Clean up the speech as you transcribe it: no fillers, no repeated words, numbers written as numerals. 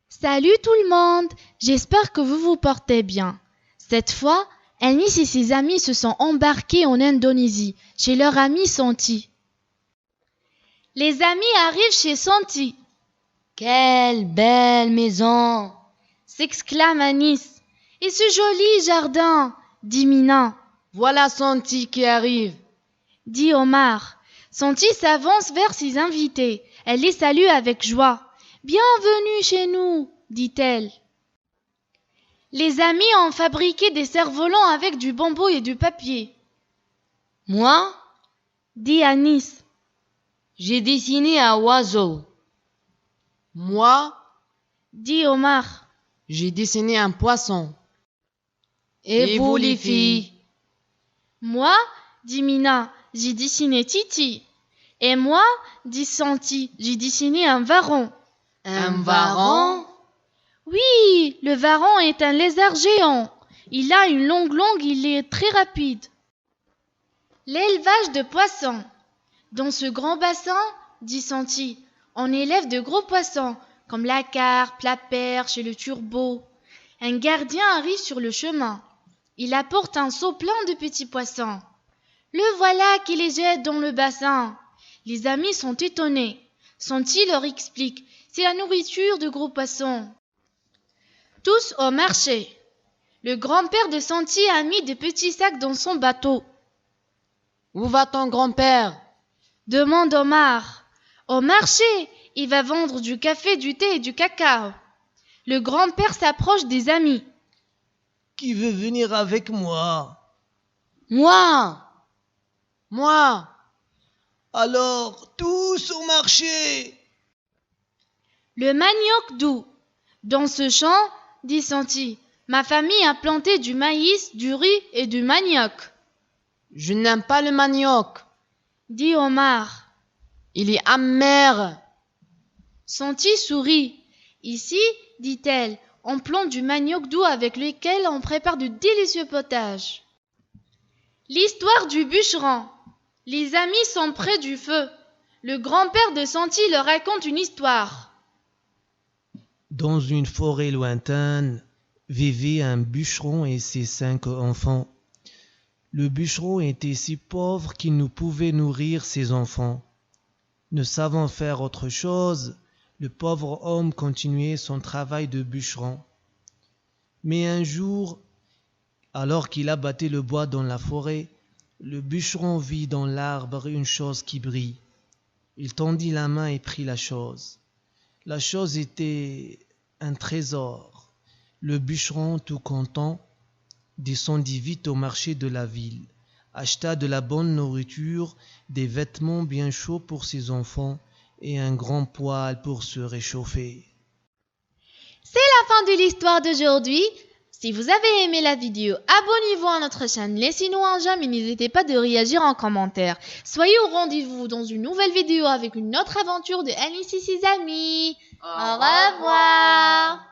Salut tout le monde, j'espère que vous vous portez bien. Cette fois, Anis et ses amis se sont embarqués en Indonésie, chez leur ami Santi. Les amis arrivent chez Santi. Quelle belle maison! S'exclame Anis. Et ce joli jardin, dit Mina. Voilà Santi qui arrive. Dit Omar. Santi s'avance vers ses invités. Elle les salue avec joie. Bienvenue chez nous, dit-elle. Les amis ont fabriqué des cerfs-volants avec du bambou et du papier. Moi, Dit Anis. j'ai dessiné un oiseau. Moi, Dit Omar. j'ai dessiné un poisson. Et vous les filles? Moi, dit Mina, j'ai dessiné Titi. Et moi, dit Santi, j'ai dessiné un varan. Un varan? Oui, le varan est un lézard géant. Il a une longue langue, il est très rapide. L'élevage de poissons. Dans ce grand bassin, dit Santi, on élève de gros poissons, comme la carpe, la perche et le turbo. Un gardien arrive sur le chemin. Il apporte un seau plein de petits poissons. Le voilà qui les jette dans le bassin. Les amis sont étonnés. Santi leur explique, c'est la nourriture de gros poissons. Tous au marché. Le grand-père de Santi a mis de petits sacs dans son bateau. Où va ton grand-père? Demande Omar. Au marché, il va vendre du café, du thé et du cacao. Le grand-père s'approche des amis. Qui veut venir avec moi? Moi! Moi! Alors, tous au marché! Le manioc doux. Dans ce champ, dit Santi, ma famille a planté du maïs, du riz et du manioc. Je n'aime pas le manioc. Dit Omar. Il est amer. Santi sourit. Ici, dit-elle, on plante du manioc doux avec lequel on prépare de délicieux potages. L'histoire du bûcheron. Les amis sont près du feu. Le grand-père de Santi leur raconte une histoire. Dans une forêt lointaine, vivait un bûcheron et ses 5 enfants. Le bûcheron était si pauvre qu'il ne pouvait nourrir ses enfants. Ne savant faire autre chose, le pauvre homme continuait son travail de bûcheron. Mais un jour, alors qu'il abattait le bois dans la forêt, le bûcheron vit dans l'arbre une chose qui brille. Il tendit la main et prit la chose. La chose était un trésor. Le bûcheron, tout content, descendit vite au marché de la ville, acheta de la bonne nourriture, des vêtements bien chauds pour ses enfants et un grand poêle pour se réchauffer. C'est la fin de l'histoire d'aujourd'hui. Si vous avez aimé la vidéo, abonnez-vous à notre chaîne, laissez-nous un j'aime et n'hésitez pas de réagir en commentaire. Soyez au rendez-vous dans une nouvelle vidéo avec une autre aventure de Anis et ses amis. Au revoir.